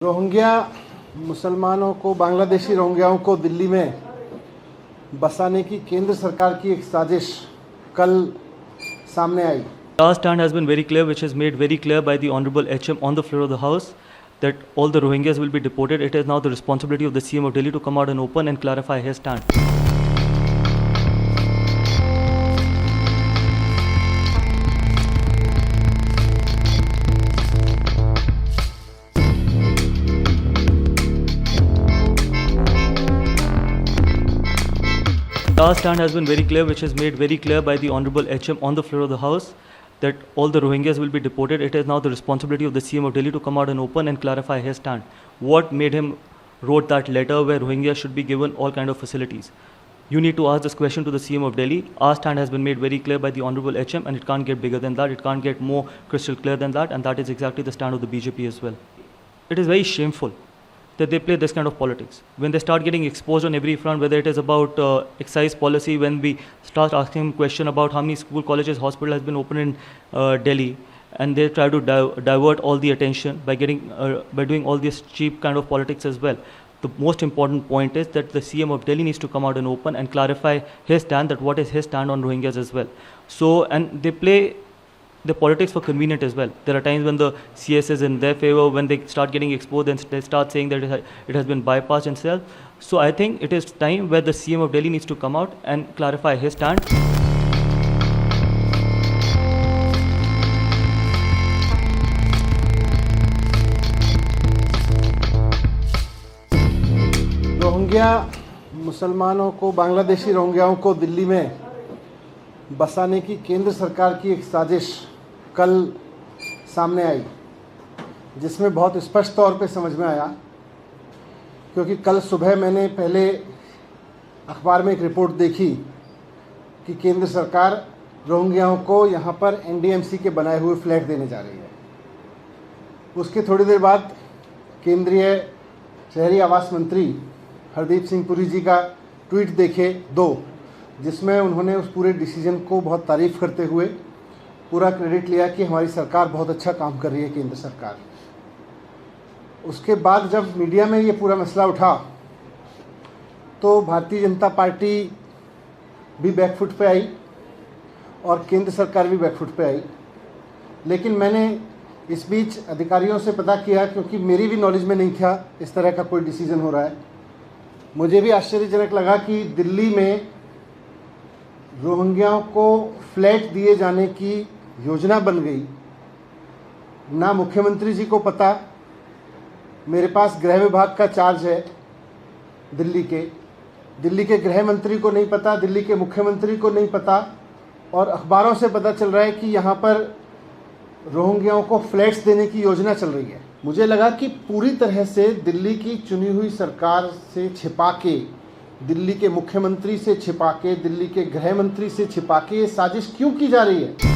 Rohingya मुसलमानों को, बांग्लादेशी रोहिंग्याओं को दिल्ली में बसाने की केंद्र सरकार की एक साजिश कल सामने आई। Our stand has been very clear, which is made very clear by the Honorable HM on the floor of the House, that all the Rohingyas will be deported. It is now the responsibility of the CM of Delhi to come out and open and clarify his stand. Our stand has been very clear, which is made very clear by the Honorable HM on the floor of the House, that all the Rohingyas will be deported. It is now the responsibility of the CM of Delhi to come out and open and clarify his stand. What made him wrote that letter where Rohingyas should be given all kind of facilities? You need to ask this question to the CM of Delhi. Our stand has been made very clear by the Honorable HM, and it can't get bigger than that. It can't get more crystal clear than that, and that is exactly the stand of the BJP as well. It is very shameful that they play this kind of politics. When they start getting exposed on every front, whether it is about excise policy, when we start asking them question about how many school, colleges, hospital has been opened in Delhi, and they try to divert all the attention by doing all this cheap kind of politics as well. The most important point is that the CM of Delhi needs to come out and open and clarify his stand, that what is his stand on Rohingyas as well. So, and they play the politics for convenient as well. There are times when the CS is in their favor, when they start getting exposed, then they start saying that it has been bypassed and so. So I think it is time where the CM of Delhi needs to come out and clarify his stand. Rohingya मुसलमानों को, बांग्लादेशी रोहिंग्याओं को दिल्ली में बसाने की केंद्र सरकार की एक साजिश कल सामने आई, जिसमें बहुत स्पष्ट तौर पे समझ में आया, क्योंकि कल सुबह मैंने पहले अखबार में एक रिपोर्ट देखी कि केंद्र सरकार रोहिंग्याओं को यहाँ पर एनडीएमसी के बनाए हुए फ्लैट देने जा रही है। उसके थोड़ी देर बाद केंद्रीय शहरी आवास मंत्री हरदीप सिंह पुरी जी का ट्वीट देखे जिसमें उन्होंने उस पूरे डिसीजन को बहुत तारीफ़ करते हुए पूरा क्रेडिट लिया कि हमारी सरकार बहुत अच्छा काम कर रही है, केंद्र सरकार। उसके बाद जब मीडिया में ये पूरा मसला उठा तो भारतीय जनता पार्टी भी बैकफुट पे आई और केंद्र सरकार भी बैकफुट पे आई। लेकिन मैंने इस बीच अधिकारियों से पता किया, क्योंकि मेरी भी नॉलेज में नहीं था इस तरह का कोई डिसीजन हो रहा है। मुझे भी आश्चर्यजनक लगा कि दिल्ली में रोहिंग्याओं को फ्लैट दिए जाने की योजना बन गई। ना मुख्यमंत्री जी को पता, मेरे पास गृह विभाग का चार्ज है दिल्ली के गृह मंत्री को नहीं पता, दिल्ली के मुख्यमंत्री को नहीं पता, और अखबारों से पता चल रहा है कि यहाँ पर रोहिंग्याओं को फ्लैट्स देने की योजना चल रही है। मुझे लगा कि पूरी तरह से दिल्ली की चुनी हुई सरकार से छिपा के, दिल्ली के मुख्यमंत्री से छिपा के, दिल्ली के गृह मंत्री से छिपा के ये साजिश क्यों की जा रही है।